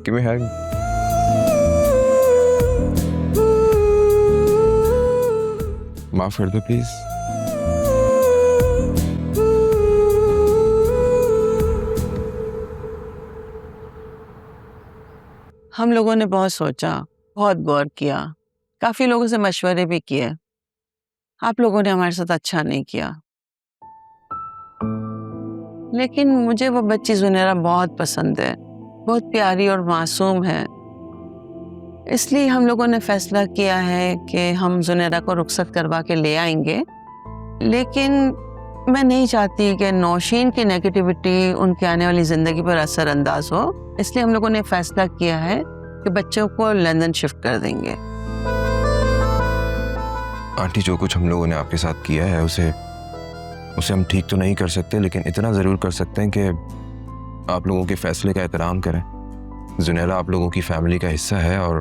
Give me a hug. माफ कर दो प्लीज। हम लोगों ने बहुत सोचा, बहुत गौर किया, काफी लोगों से मशवरे भी किए। आप लोगों ने हमारे साथ अच्छा नहीं किया, लेकिन मुझे वो बच्ची ज़ुनैरा बहुत पसंद है, बहुत प्यारी और मासूम है। इसलिए हम लोगों ने फैसला किया है कि हम ज़ुनैरा को रुखसत करवा के ले आएंगे। लेकिन मैं नहीं चाहती कि नौशीन की नेगेटिविटी उनके आने वाली ज़िंदगी पर असरअंदाज हो। इसलिए हम लोगों ने फैसला किया है कि बच्चों को लंदन शिफ्ट कर देंगे। आंटी, जो कुछ हम लोगों ने आपके साथ किया है उसे हम ठीक तो नहीं कर सकते, लेकिन इतना ज़रूर कर सकते हैं कि आप लोगों के फैसले का एहतराम करें। ज़ुनैरा आप लोगों की फैमिली का हिस्सा है और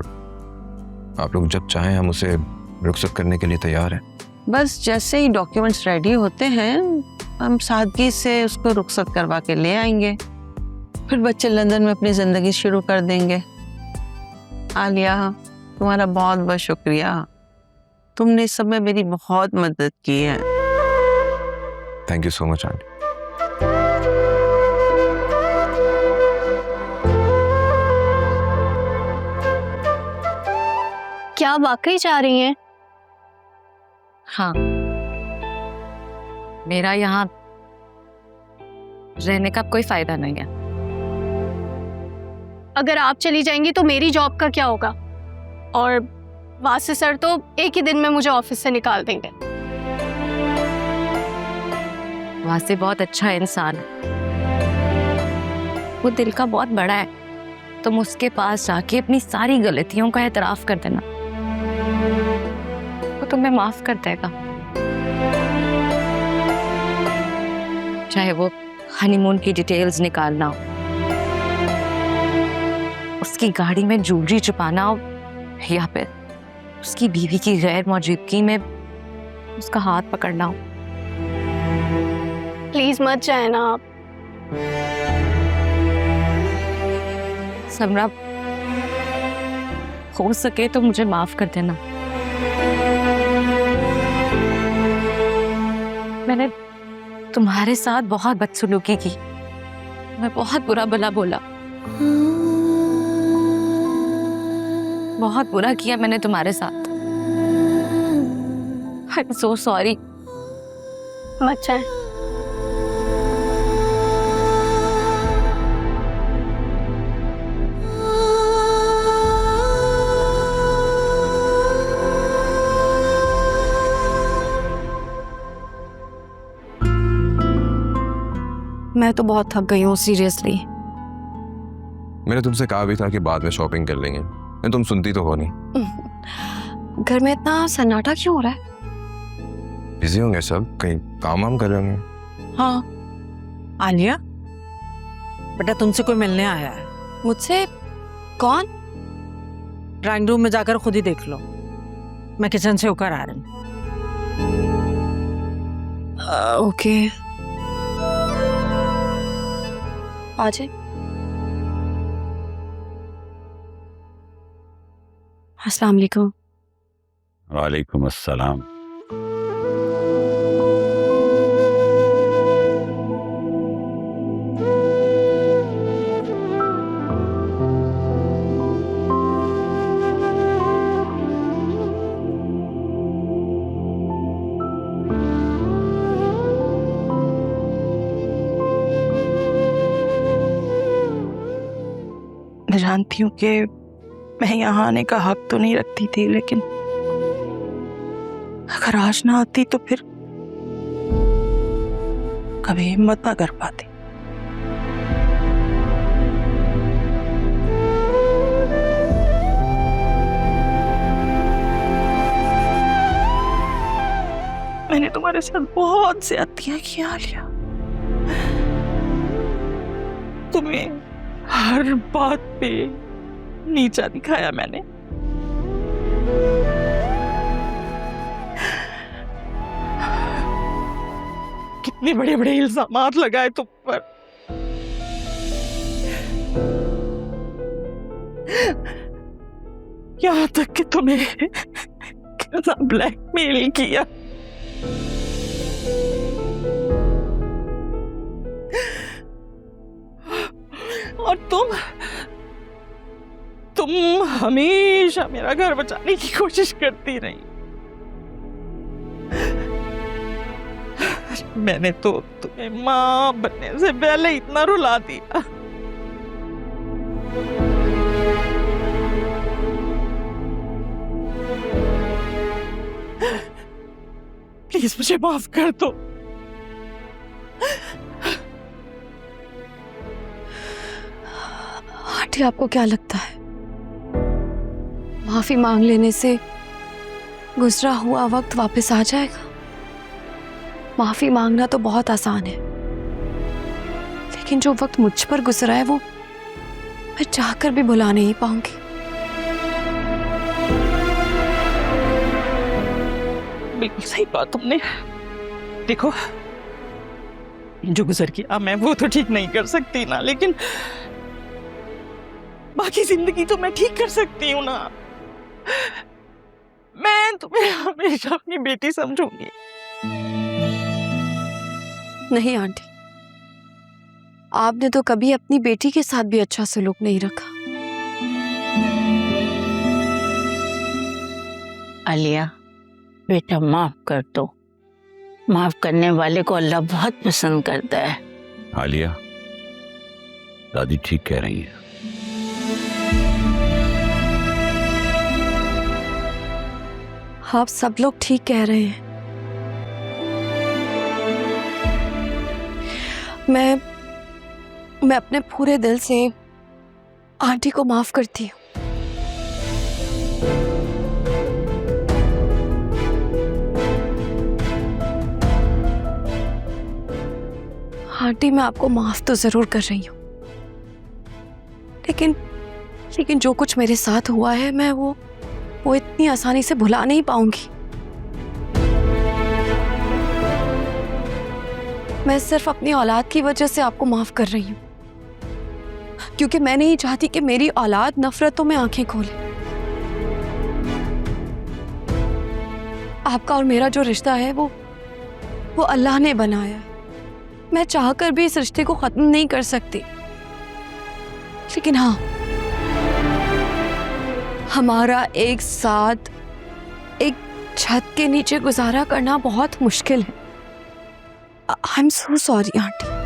आप लोग जब चाहें हम उसे रुखसत करने के लिए तैयार हैं। बस जैसे ही डॉक्यूमेंट्स रेडी होते हैं हम सादगी से उसको रुखसत करवा के ले आएंगे, फिर बच्चे लंदन में अपनी ज़िंदगी शुरू कर देंगे। आलिया, तुम्हारा बहुत बहुत शुक्रिया, तुमने इस सब में मेरी बहुत मदद की है। Thank you so much aunty. क्या वाकई जा रही हैं? हाँ, मेरा यहाँ रहने का कोई फायदा नहीं है। अगर आप चली जाएंगी तो मेरी जॉब का क्या होगा? और वासे सर तो एक ही दिन में मुझे ऑफिस से निकाल देंगे। वासे बहुत अच्छा इंसान है, वो दिल का बहुत बड़ा है। तुम उसके पास जाके अपनी सारी गलतियों का एतराफ कर देना, वो तुम्हें माफ कर देगा। चाहे वो हनीमून की डिटेल्स निकालना हो, उसकी गाड़ी में ज्वेलरी छुपाना हो, या फिर उसकी बीवी की गैर मौजूदगी में उसका हाथ पकड़ना हो। प्लीज मत जाए ना आप। समरा, हो सके तो मुझे माफ कर देना। मैंने तुम्हारे साथ बहुत बदसलूकी की, मैं बहुत बुरा भला बोला, बहुत बुरा किया मैंने तुम्हारे साथ। I am so sorry. मत जाए। मैं तो बहुत थक गई हूँ सीरियसली। मैंने तुमसे कहा भी था कि बाद में शॉपिंग कर लेंगे, नहीं तुम सुनती तो हो नहीं। घर में इतना सन्नाटा क्यों हो रहा है? बिजी होंगे सब, कहीं काम वाम कर रहे होंगे। हाँ आलिया, बेटा तुमसे कोई मिलने आया है। मुझसे? कौन? ड्राइंग रूम में जाकर खुद ही देख लो, मैं किचन से होकर आ रही हूँ। ओके, आ जाए। अस्सलाम वालेकुम। वालेकुम अस्सलाम। मैं जानती हूँ कि मैं यहाँ आने का हक तो नहीं रखती थी, लेकिन अगर आज ना आती तो फिर कभी हिम्मत ना कर पाती। मैंने तुम्हारे साथ बहुत ज्यादतियां की आलिया, तुम्हें हर बात पे नीचा दिखाया मैंने। कितने बड़े बड़े इल्जामात लगाए तुम पर, यहाँ तक कि तुम्हें कितना ब्लैकमेल किया। और तुम हमेशा मेरा घर बचाने की कोशिश करती रही। मैंने तो तुम्हें माँ बनने से पहले इतना रुला दिया। प्लीज मुझे माफ कर दो। आंटी, आपको क्या लगता है माफी मांग लेने से गुजरा हुआ वक्त वापस आ जाएगा? माफी मांगना तो बहुत आसान है, लेकिन जो वक्त मुझ पर गुजरा है वो मैं चाहकर भी भुला नहीं पाऊंगी। बिल्कुल सही बात तुमने। देखो, जो गुजर गया मैं वो तो ठीक नहीं कर सकती ना, लेकिन बाकी जिंदगी तो मैं ठीक कर सकती हूँ ना। मैं तुम्हें हमेशा अपनी बेटी समझूंगी। नहीं आंटी, आपने तो कभी अपनी बेटी के साथ भी अच्छा सलूक नहीं रखा। आलिया बेटा, माफ कर दो। माफ करने वाले को अल्लाह बहुत पसंद करता है। आलिया, दादी ठीक कह रही है। आप सब लोग ठीक कह रहे हैं। मैं अपने पूरे दिल से आंटी को माफ करती हूँ। आंटी, मैं आपको माफ तो जरूर कर रही हूँ, लेकिन जो कुछ मेरे साथ हुआ है मैं वो इतनी आसानी से भुला नहीं पाऊंगी। मैं सिर्फ अपनी औलाद की वजह से आपको माफ कर रही हूँ, क्योंकि मैं नहीं चाहती कि मेरी औलाद नफरतों में आंखें खोले। आपका और मेरा जो रिश्ता है वो अल्लाह ने बनाया है। मैं चाहकर भी इस रिश्ते को खत्म नहीं कर सकती, लेकिन हाँ, हमारा एक साथ एक छत के नीचे गुजारा करना बहुत मुश्किल है। I am so sorry aunty.